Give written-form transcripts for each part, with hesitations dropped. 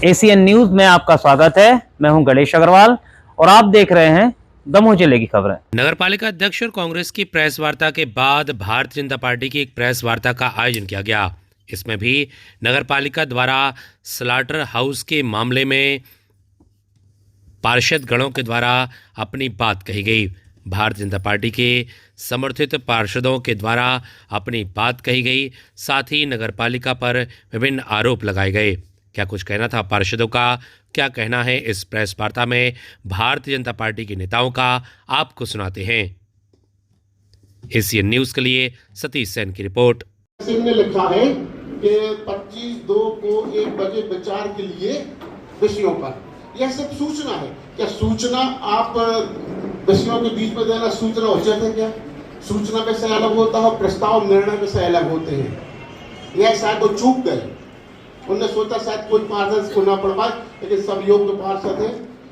ACN news में आपका स्वागत है। मैं हूं गणेश अग्रवाल और आप देख रहे हैं दमोह जिले की खबरें। नगरपालिका अध्यक्ष और कांग्रेस की प्रेस वार्ता के बाद भारतीय जनता पार्टी की एक प्रेस वार्ता का आयोजन किया गया। इसमें भी नगरपालिका द्वारा स्लाटर हाउस के मामले में पार्षद गणों के द्वारा अपनी बात कही गई। भारतीय जनता पार्टी के समर्थित पार्षदों के द्वारा अपनी बात कही गई। साथ ही नगरपालिका पर विभिन्न आरोप लगाए गए। क्या कुछ कहना था पार्षदों का, क्या कहना है इस प्रेस वार्ता में भारतीय जनता पार्टी के नेताओं का, आपको सुनाते हैं। एसीएन न्यूज के लिए सतीश सेन की रिपोर्ट। सिंह ने लिखा है कि 25/2 को 1 बजे विचार के लिए विषयों पर, यह सिर्फ सूचना है। क्या सूचना आप विषयों के बीच में देना सूचना उचित है? क्या सूचना विषय अलग होता है, प्रस्ताव निर्णय विषय अलग होते हैं। यह शायद वो चूक गए, उनने सोचा शायद कोई पार्षद को ना पढ़ पाए, लेकिन सब योग्य पार्षद है,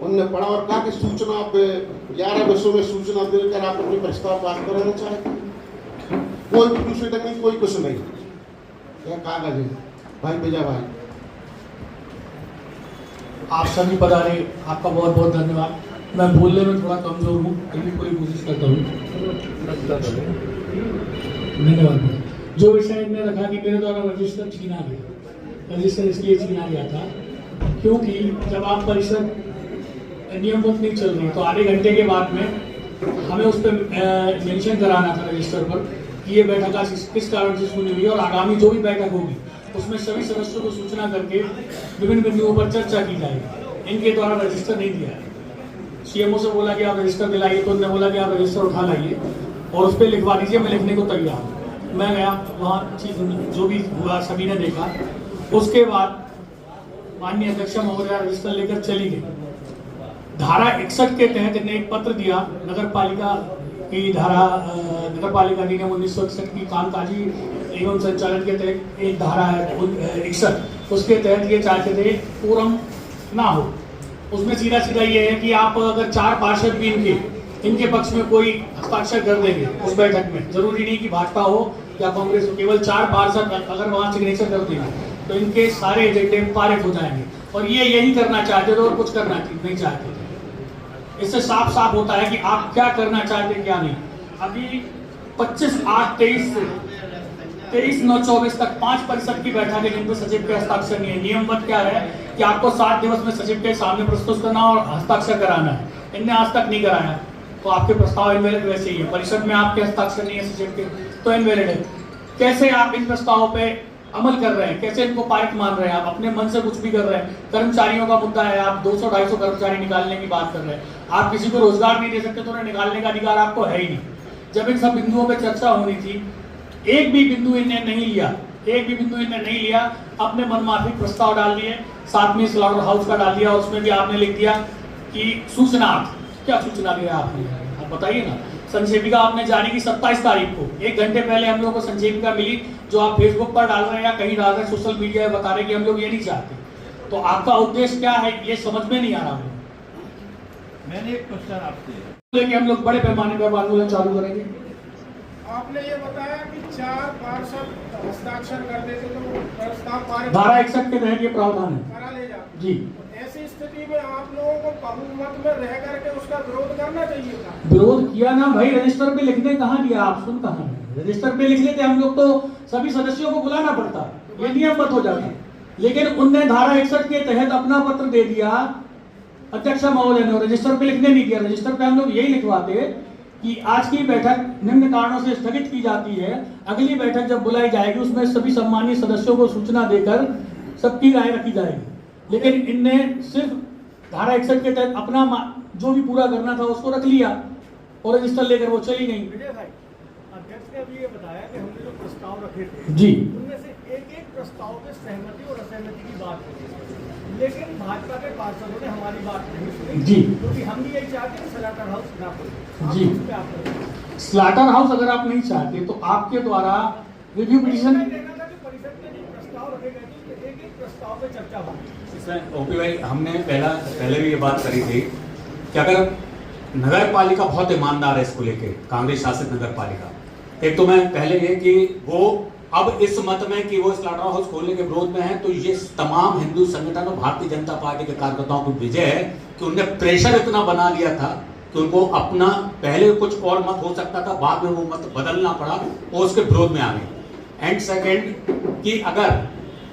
उनने पढ़ा और कहा कि सूचना आप 11 विषयों में सूचना देकर आप अपने प्रस्ताव पास कराना चाहते हैं। कोई प्रोसीडिंग नहीं, कोई कुछ नहीं, यह कागज है। भाई विजय भाई, आप सभी पधारे, आपका बहुत बहुत धन्यवाद। मैं बोलने में थोड़ा कमजोर हूँ, फिर भी पूरी कोशिश करता हूँ। धन्यवाद। जो विषय इन्होंने रखा कि मेरे द्वारा रजिस्टर छीना गया, रजिस्टर इसलिए छीना गया था क्योंकि जब आप परिषद नियमित नहीं चल रही तो आधे घंटे के बाद में हमें उस पर मेंशन कराना था रजिस्टर पर कि ये बैठक आज किस कारण से सुनी हुई है और आगामी जो भी बैठक होगी उसमें सभी सदस्यों को सूचना करके विभिन्न बिंदुओं पर चर्चा की जाएगी। इनके द्वारा रजिस्टर नहीं दिया है। सीएमओ से बोला कि आप रजिस्टर दिलाइए, तो उन्होंने बोला कि आप रजिस्टर उठा लाइए और उस पर लिखवा दीजिए, मैं लिखने को तैयार हूँ। मैं गया वहाँ, चीज जो भी हुआ सभी ने देखा। उसके बाद माननीय अध्यक्ष महोदया रजिस्टर लेकर चली गई। धारा 61 के तहत इन्हें एक पत्र दिया। नगरपालिका की धारा, नगरपालिका अधिनियम 1961 की कामकाजी एवं संचालन के तहत एक धारा है 61, उसके तहत ये चाहते थे कोरम ना हो। उसमें सीधा सीधा ये है कि आप अगर 4 पार्षद भी इनके पक्ष में कोई हस्ताक्षर कर देंगे उस बैठक में, जरूरी नहीं कि भाजपा हो या कांग्रेस हो, केवल 4 पार्षद अगर वहां सिग्नेचर कर देंगे तो इनके सारे एजेंडे पारित हो जाएंगे। और ये यही करना चाहते थे और कुछ करना नहीं चाहते थे। इससे साफ साफ होता है कि आप क्या करना चाहते हैं क्या नहीं। अभी 25/8/23 से 23/9/24 तक 5 परिषद की बैठक है जिन पर सचिव के हस्ताक्षर नहीं है। नियमबद्ध क्या है कि आपको 7 दिवस में सचिव के सामने प्रस्तुत करना और हस्ताक्षर कराना है। इनने आज तक नहीं कराया तो आपके प्रस्ताव इनवैलिड वैसे ही है। परिषद में आपके हस्ताक्षर नहीं है सचिव के तो इनवैलिड है। कैसे आप इन प्रस्तावों पे अमल कर रहे हैं, कैसे इनको पारित मान रहे हैं? आप अपने मन से कुछ भी कर रहे हैं। कर्मचारियों का मुद्दा है, आप 200-250 कर्मचारी निकालने की बात कर रहे हैं। आप किसी को रोजगार नहीं दे सकते तो उन्हें निकालने का अधिकार आपको है ही नहीं। जब इन सब बिंदुओं पर चर्चा होनी थी, एक भी बिंदु इनने नहीं लिया, अपने मनमाफिक प्रस्ताव डाल दिए। साथ में स्लाटर हाउस का डाल दिया, उसमें भी आपने लिख दिया कि सूचना। क्या सूचना दिया आपने? आप बताइए ना। संक्षेपिका आपने जारी की 27 तारीख को, 1 घंटे पहले हम लोगों को संक्षेपिका मिली, जो आप फेसबुक पर डाल रहे हैं या कहीं डाल रहे हैं, सोशल मीडिया में बता रहे हैं कि हम लोग ये नहीं चाहते। तो आपका उद्देश्य क्या है ये समझ में नहीं आ रहा। मैंने एक क्वेश्चन आपसे लेकिन हम लोग बड़े पैमाने पर आंदोलन चालू करेंगे। आपने ये बताया कि 4 पार्षद हस्ताक्षर कर देते तो प्रस्ताव पारित, धारा 61 के तहत ये प्रावधान है। करा ले जाते जी। ऐसी स्थिति में आप लोगों को बहुमत में रह करके उसका विरोध करना चाहिए था। विरोध किया ना भाई, रजिस्टर पे लिखने कहाँ दिया? आप सुन कहाँ है? रजिस्टर पे लिख लेते हम लोग तो सभी सदस्यों को बुलाना पड़ता, ये नियमबद्ध हो जाता। लेकिन उनने धारा 61 के तहत अपना पत्र दे दिया अध्यक्ष महोदय ने, रजिस्टर पे लिखने नहीं दिया। रजिस्टर पे हम लोग यही लिखवाते कि आज की बैठक निम्न कारणों से स्थगित की जाती है, अगली बैठक जब बुलाई जाएगी उसमें सभी सम्मानित सदस्यों को सूचना देकर सबकी राय रखी जाएगी। लेकिन इनने सिर्फ धारा 61 के तहत अपना जो भी पूरा करना था उसको रख लिया और रजिस्टर लेकर वो चली गई। अध्यक्ष ने अभी ये बताया कि हमने जो प्रस्ताव रखे थे जी, उनमें से एक प्रस्ताव पे सहमति और असहमति की बात की, लेकिन भाजपा के पार्षदों ने हमारी बात नहीं सुनी जी, क्योंकि हम भी यही चाहते हैं स्लाटर हाउस ना हो। जी। स्लाटर हाउस अगर आप नहीं चाहते तो आपके द्वारा रिव्यू पिटीशन परिषद में जो प्रस्ताव रखे गए थे एक प्रस्ताव पे चर्चा होगी। इसमें ओपी भाई, हमने पहले भी ये बात करी थी कि अगर नगर पालिका बहुत ईमानदार है इसको लेके, कांग्रेस शासित नगर पालिका, एक तो मैं पहले ये कि वो अब इस मत में कि वो स्लाटर हाउस खोलने के विरोध में है, तो ये तमाम हिंदू संगठन और भारतीय जनता पार्टी के कार्यकर्ताओं की विजय है कि उनने प्रेशर इतना बना लिया था कि उनको अपना पहले कुछ और मत हो सकता था, बाद में वो मत बदलना पड़ा और उसके विरोध में आ गए। एंड सेकेंड कि अगर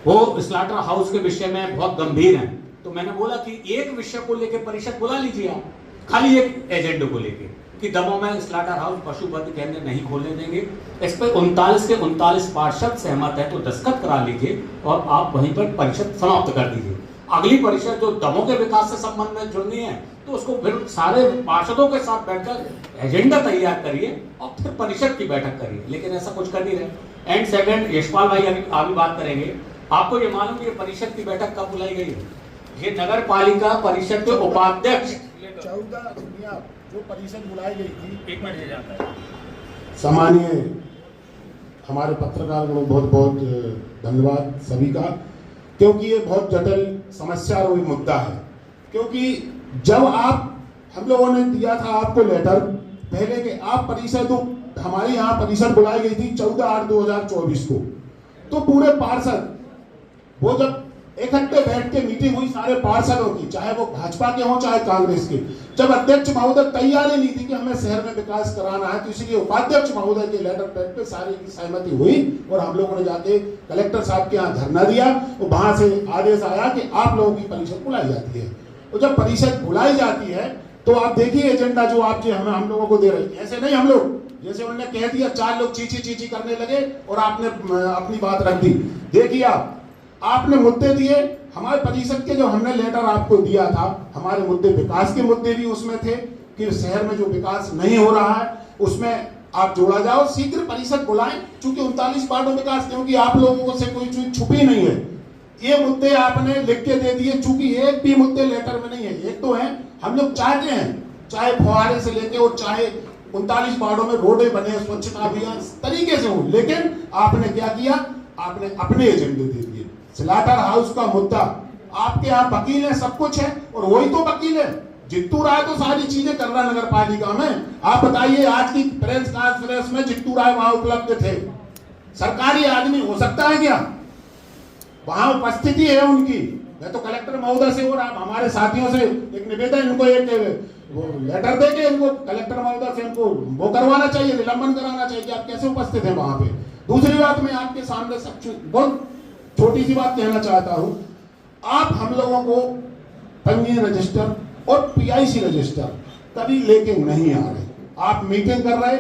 वो स्लाटर हाउस के विषय में बहुत गंभीर हैं, तो मैंने बोला कि एक विषय को लेकर परिषद बुला लीजिए आप, खाली एक एजेंडे को लेकर कि दमोह में स्लाटर हाउस पशुवध केंद्र नहीं खोलने देंगे। इस पर 39 के 39 पार्षद सहमत है, तो दस्तखत करा लीजिए और आप वहीं पर परिषद समाप्त कर दीजिए। अगली परिषद जो दमोह के विकास से संबंध में जुड़नी है, तो उसको फिर सारे पार्षदों के साथ बैठकर एजेंडा तैयार करिए और फिर परिषद की बैठक करिए, लेकिन ऐसा कुछ कर नहीं रहे। एंड सेकंड, यशपाल भाई अभी बात करेंगे। आपको ये मालूम है परिषद की बैठक कब बुलाई गई है? ये नगर पालिका परिषद के उपाध्यक्ष 14 जो परिषद बुलाई गई थी, एक मिनट जाता है। सामान्य हमारे पत्रकार को बहुत बहुत धन्यवाद सभी का, क्योंकि ये बहुत जटिल समस्या और मुद्दा है। क्योंकि जब हम लोगों ने दिया था आपको लेटर पहले के आप परिषद, हमारे यहाँ परिषद बुलाई गई थी 14/8/2024 को, तो पूरे पार्षद वो जब इकट्ठे बैठ के मीटिंग हुई सारे पार्षदों की, चाहे वो भाजपा के हों चाहे कांग्रेस के, जब अध्यक्ष महोदय तैयारी नहीं थी कि हमें शहर में विकास कराना है, तो इसलिए उपाध्यक्ष महोदय के लेटर पैड पे सारी की सहमति हुई और हम लोगों ने जाके कलेक्टर साहब के यहाँ धरना दिया और वहां से आदेश आया कि आप लोगों की परिषद बुलाई जाती है। तो जब परिषद बुलाई जाती है तो आप देखिए एजेंडा जो आप जो हम लोगों को दे रहे हैं, ऐसे नहीं हम लोग जैसे उन्होंने कह दिया 4 लोग चीची करने लगे और आपने अपनी बात रख दी। देखिए आपने मुद्दे दिए, हमारे परिषद के जो हमने लेटर आपको दिया था, हमारे मुद्दे विकास के मुद्दे भी उसमें थे कि शहर में जो विकास नहीं हो रहा है उसमें आप जोड़ा जाओ, शीघ्र परिषद बुलाएं, चूंकि 39 वार्डों विकास, क्योंकि आप लोगों से कोई चीज छुपी नहीं है। ये मुद्दे आपने लिख के दे दिए, चूंकि एक भी मुद्दे लेटर में नहीं है। एक तो है हम लोग चाहते हैं चाहे फुहारे से लेके और चाहे 39 वार्डों में रोडे बने, स्वच्छता अभियान तरीके से हो, लेकिन आपने क्या किया, आपने अपने एजेंडे दे दिए। स्लाटर हाउस का मुद्दा, आपके यहाँ वकील है, सब कुछ है, और वही तो वकील है जित्तू राय तो सारी चीजें कर रहा है नगर पालिका में। आप बताइए आज की प्रेस कॉन्फ्रेंस में जित्तू राय वहां उपलब्ध थे, सरकारी आदमी हो सकता है क्या? वहां उपस्थिति है उनकी। मैं तो कलेक्टर महोदय से और आप हमारे साथियों से एक निवेदन, इनको एक वो लेटर देके इनको कलेक्टर महोदय से इनको वो करवाना चाहिए, निलंबन कराना चाहिए कि आप कैसे उपस्थित हैं वहां पे। दूसरी बात मैं आपके सामने बहुत छोटी सी बात कहना चाहता हूं, आप हम लोगों को पंजीयन रजिस्टर और पीआईसी रजिस्टर कभी लेके नहीं आ रहे। आप मीटिंग कर रहे,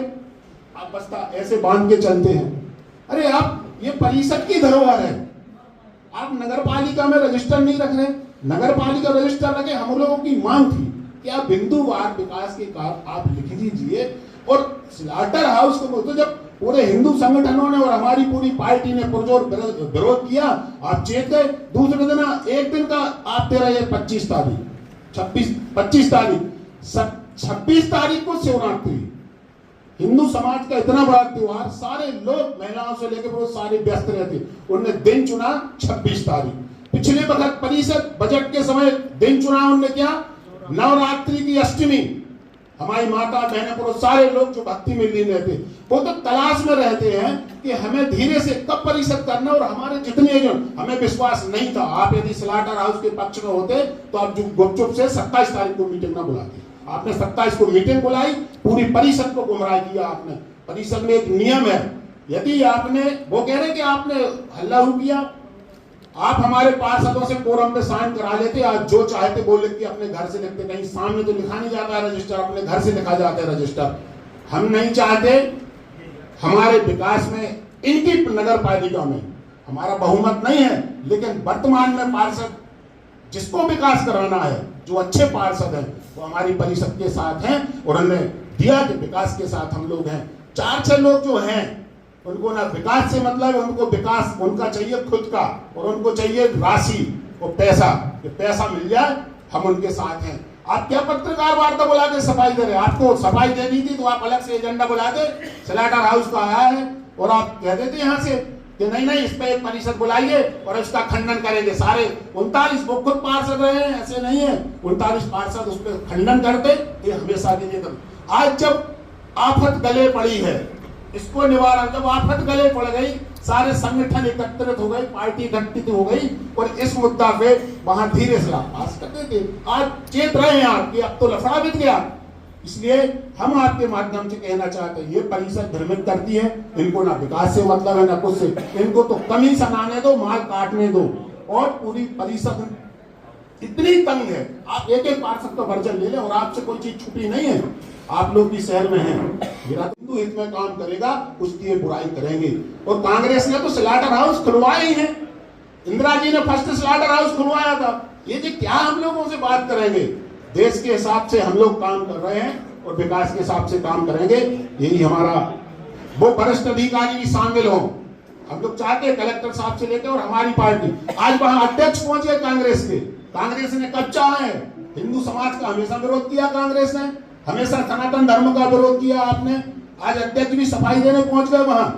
आप बस्ता ऐसे बांध के चलते हैं। अरे आप, ये परिषद की धरोहर है, आप नगर पालिका में रजिस्टर नहीं रख रहे। नगर पालिका रजिस्टर रखे, हम लोगों की मांग थी कि आप बिंदुवार विकास के कार्य आप लिख दीजिए। और स्लाटर हाउस को तो जब पूरे हिंदू संगठनों ने और हमारी पूरी पार्टी ने पुरजोर विरोध किया, आप चेत गए। दूसरे दिन एक दिन का आप दे रहे हैं 25 तारीख 26 तारीख 26 तारीख को शिवरात्रि, हिंदू समाज का इतना बड़ा त्योहार, सारे लोग महिलाओं से लेकर बहुत सारे व्यस्त रहते, उनने दिन चुना 26 तारीख। पिछले वक्त परिषद बजट के समय दिन चुना उनने क्या, नवरात्रि की अष्टमी। हमारी माता बहनें पुरुष सारे लोग जो भक्ति में लीन रहते, वो तो तलाश में रहते हैं कि हमें धीरे से कब परिषद करना। और हमारे जितने जो हमें विश्वास नहीं था, आप यदि स्लाटर हाउस के पक्ष में होते तो आप जो गुपचुप से 27 तारीख को मीटिंग ना बुलाते। आपने 27 को मीटिंग बुलाई, पूरी परिषद को गुमराह किया आपने। परिषद में एक नियम है, यदि आपने, वो कह रहे कि आपने हल्ला किया, आप हमारे पार्षदों से कोरम पे साइन करा लेते, आज जो चाहते बोले कि अपने घर से लिखते, कहीं सामने तो लिखा नहीं जाता है रजिस्टर, अपने घर से लिखा जाता है रजिस्टर। हम नहीं चाहते हमारे विकास में, इनकी नगर पालिका में हमारा बहुमत नहीं है, लेकिन वर्तमान में पार्षद जिसको विकास कराना है, जो अच्छे पार्षद हैं, वो हमारी परिषद के साथ हैं और उन्होंने दिया कि विकास के साथ हम लोग हैं। 4-6 लोग जो हैं उनको ना विकास से मतलब है, उनको विकास उनका चाहिए खुद का, और उनको चाहिए राशि और पैसा, कि पैसा मिल जाए, हम उनके साथ हैं। आप क्या पत्रकार वार्ता बुला के सफाई दे रहे? आपको सफाई देनी थी तो आप अलग से एजेंडा बुला दे, स्लाटर हाउस का आया है और आप कह देते यहाँ से कि नहीं नहीं इस पे एक परिषद बुलाइए और इसका खंडन करेंगे। सारे 39 वो खुद पार्षद रहे हैं, ऐसे नहीं है 39 पार्षद उस पर खंडन करते, ये हमेशा के लिए। आज जब आफत गले पड़ी है, इसको निवारण, जब आफत गले पड़ गई, सारे संगठन एकत्रित हो गए, पार्टी एकत्रित हो गई और इस मुद्दा पे वहां धीरे से पास करते थे। आज चेत रहे हैं आप कि अब तो लफड़ा बिक गया। इसलिए हम आपके माध्यम से कहना चाहते हैं, ये परिषद भ्रमित करती है, इनको ना विकास से मतलब है ना कुछ से, इनको तो कमी सनाने दो, माल काटने दो। और पूरी परिषद इतनी तंग है, आप एक एक पार्षद का वर्जन ले लें और आपसे कोई चीज छुपी नहीं है। आप लोग भी शहर में हैं, मेरा हिंदू हित में काम करेगा, उसकी ये बुराई करेंगे। और कांग्रेस ने तो स्लाटर हाउस खुलवाए ही है, इंदिरा जी ने फर्स्ट स्लाटर हाउस खुलवाया था। ये जी क्या हम लोगों से बात करेंगे? देश के हिसाब से हम लोग काम कर रहे हैं और विकास के हिसाब से काम करेंगे। यही हमारा, वो वरिष्ठ अधिकारी भी शामिल हो, हम लोग चाहते हैं कलेक्टर साहब से लेकर और हमारी पार्टी। आज वहां अध्यक्ष पहुंचे कांग्रेस के, कांग्रेस ने कब चाहा है? हिंदू समाज का हमेशा विरोध किया कांग्रेस ने, हमेशा सनातन धर्म का विरोध किया आपने। आज अध्यक्ष भी सफाई देने पहुंच गए वहां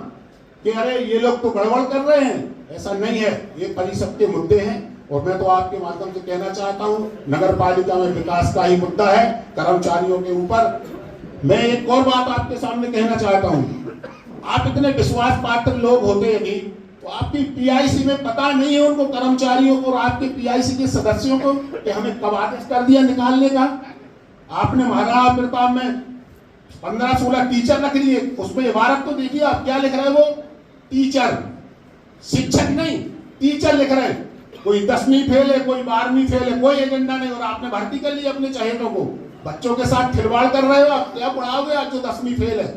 कि अरे ये लोग तो गड़बड़ कर रहे हैं। ऐसा नहीं है, ये परिषद के मुद्दे हैं। और मैं तो आपके माध्यम से कहना चाहता हूं, नगर पालिका में विकास का ही मुद्दा है, कर्मचारियों के ऊपर। मैं एक और बात आपके सामने कहना चाहता हूं, आप इतने विश्वास पात्र लोग होते हैं तो आपकी पीआईसी में पता नहीं है उनको, कर्मचारियों को और आपके पीआईसी के सदस्यों को, कि हमें कब आदेश कर दिया निकालने का। आपने महाराणा प्रताप में 15-16 टीचर रख लिए, उसमें इबारत तो देखिए आप क्या लिख रहे हैं, वो टीचर, शिक्षक नहीं, टीचर लिख रहे हैं। कोई 10वीं फेल है, कोई 12वीं फेल है, कोई एजेंडा नहीं, और आपने भर्ती कर ली अपने चहेतों को। बच्चों के साथ खिलवाड़ कर रहे हो, आप क्या पढ़ाओगे आज जो 10वीं फेल है?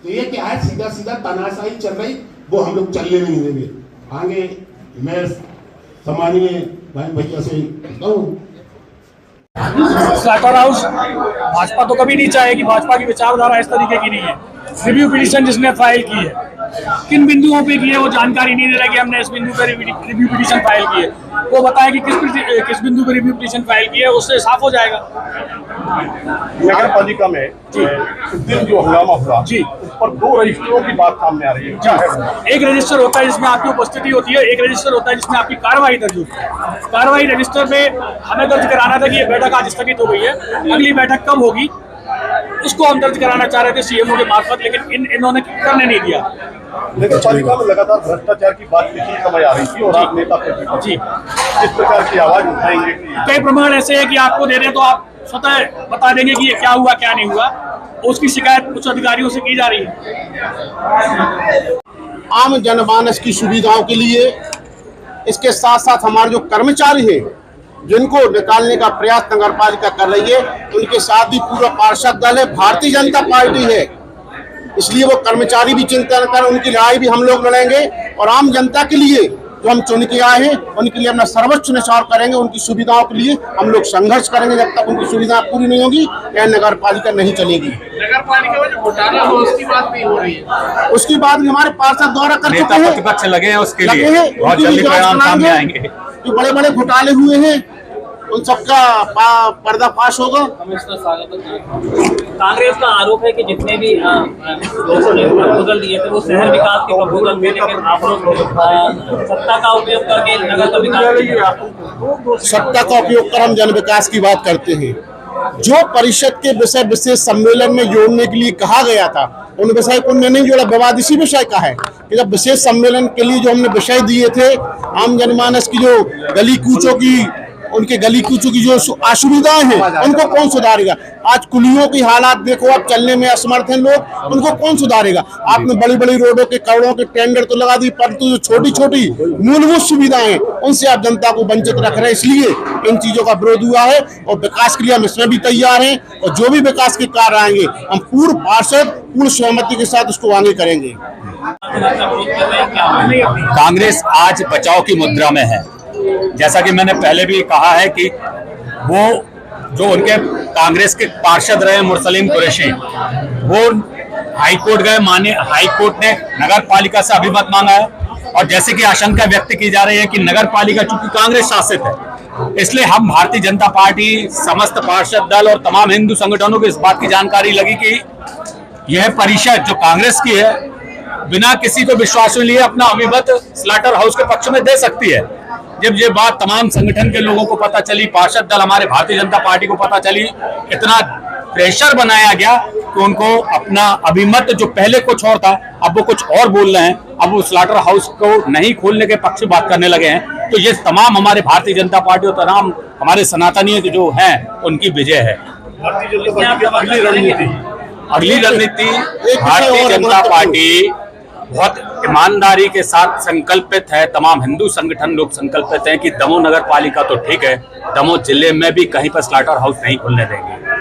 तो ये क्या है, सीधा सीधा तानाशाही चल रही, वो हम लोग चलने नहीं देंगे। आगे मैं सम्मानीय बहन भैया से कहूँ, स्लाटर हाउस भाजपा तो कभी नहीं चाहेगी, भाजपा की विचारधारा इस तरीके की नहीं है। रिव्यू पिटीशन जिसने फाइल की है, किन बिंदुओं पे की है वो जानकारी नहीं दे रहा कि हमने इस बिंदु पे रिव्यू पिटीशन फाइल की है। वो बताए कि किस बिंदु पे रिव्यू पिटीशन फाइल की है, उससे साफ हो जाएगा। नगर पालिका में इस दिन जो हंगामा हुआ जी, उस पर 2 रजिस्टरों की बात सामने आ रही है, क्या है? एक रजिस्टर होता है जिसमें आपकी उपस्थिति होती है, एक रजिस्टर होता है जिसमें आपकी कार्रवाई दर्ज होती है। कार्रवाई रजिस्टर में हमें दर्ज कराना था कि ये बैठक आज स्थगित हो गई है, अगली बैठक कब होगी उसको हम दर्ज कराना चाह रहे थे सीएमओ के मार्फत, लेकिन इन्होंने करने नहीं दिया। नगर पालिका में लगातार भ्रष्टाचार की बात पिछले समय आ रही थी और आप नेता जी इस प्रकार की आवाज उठाएंगे? कई प्रमाण ऐसे है कि आपको दे दें तो आप स्वतः बता देंगे कि ये क्या हुआ क्या नहीं हुआ। उसकी शिकायत कुछ अधिकारियों से की जा रही है। आम जनमानस की सुविधाओं के लिए, इसके साथ साथ हमारे जो कर्मचारी है जिनको निकालने का प्रयास नगर पालिका कर रही है, उनके साथ भी पूरा पार्षद दल है, भारतीय जनता पार्टी है। इसलिए वो कर्मचारी भी चिंता न करें, उनकी लड़ाई भी हम लोग लड़ेंगे। और आम जनता के लिए जो हम चुन के आए हैं, उनके लिए अपना सर्वोच्च न्यौछावर करेंगे। उनकी सुविधाओं के लिए हम लोग संघर्ष करेंगे। जब तक उनकी सुविधा पूरी नहीं होगी, यह नगर पालिका नहीं चलेगी। नगर पालिका में जो घोटाला हो उसकी बात नहीं हो रही है, उसकी बात भी हमारे पार्षद द्वारा कर चुके हैं, प्रतिपक्ष लगे हैं उसके लगे लिए, हैं, बहुत जल्दी परिणाम सामने आएंगे। जो बड़े बड़े घोटाले हुए हैं उन सबका पर्दाफाश होगा। कांग्रेस का आरोप है कि जितने भी लोगों ने प्रपोजल दिए थे वो शहर विकास के प्रपोजल थे, लेकिन आप लोग सत्ता का उपयोग करके नगर का विकास, सत्ता का उपयोग कर हम जन विकास की बात करते हैं। जो परिषद के विषय विशेष सम्मेलन में जोड़ने के लिए कहा गया था, उन विषय को नहीं जोड़ा। विवाद इसी विषय का है कि जब विशेष सम्मेलन के लिए जो हमने विषय दिए थे, आम जनमानस की जो गली कूचों की, उनके गली कूचों की जो असुविधाएं हैं, उनको कौन सुधारेगा? आज कुलियों की हालात देखो, आप चलने में असमर्थ हैं लोग, उनको कौन सुधारेगा? आपने बड़ी बड़ी रोडों के करोड़ों के टेंडर तो लगा दी, परंतु जो छोटी छोटी मूलभूत सुविधाएं, उनसे आप जनता को वंचित रख रहे हैं। इसलिए इन चीजों का विरोध हुआ है और विकास के लिए हम इसमें भी तैयार हैं। और जो भी विकास के कार्य आएंगे, हम पूर्ण पार्षद पूर्ण सहमति के साथ उसको आगे करेंगे। कांग्रेस आज बचाव की मुद्रा में है। जैसा कि मैंने पहले भी कहा है कि वो जो उनके कांग्रेस के पार्षद रहे मुरसलीम कुरैशी, वो हाईकोर्ट गए, माननीय हाईकोर्ट ने नगर पालिका से अभिमत मांगा है। और जैसे कि आशंका व्यक्त की जा रही है कि नगर पालिका चूंकि कांग्रेस शासित है, इसलिए हम भारतीय जनता पार्टी, समस्त पार्षद दल और तमाम हिंदू संगठनों को इस बात की जानकारी लगी कि यह परिषद जो कांग्रेस की है, बिना किसी को विश्वास में लिए अपना अभिमत स्लाटर हाउस के पक्ष में दे सकती है। जब ये बात तमाम संगठन के लोगों को पता चली, पार्षद दल हमारे भारतीय जनता पार्टी को पता चली, इतना प्रेशर बनाया गया कि उनको अपना अभिमत जो पहले कुछ और था अब वो कुछ और बोल रहे हैं, अब वो स्लॉटर हाउस को नहीं खोलने के पक्ष में बात करने लगे हैं। तो ये तमाम हमारे भारतीय जनता पार्टी और तमाम हमारे सनातनी जो हैं उनकी विजय है। भारतीय जनता पार्टी की अगली रणनीति भारतीय जनता पार्टी बहुत ईमानदारी के साथ संकल्पित है, तमाम हिंदू संगठन लोग संकल्पित हैं कि दमोह नगर पालिका तो ठीक है, दमोह जिले में भी कहीं पर स्लॉटर हाउस नहीं खुलने देंगे।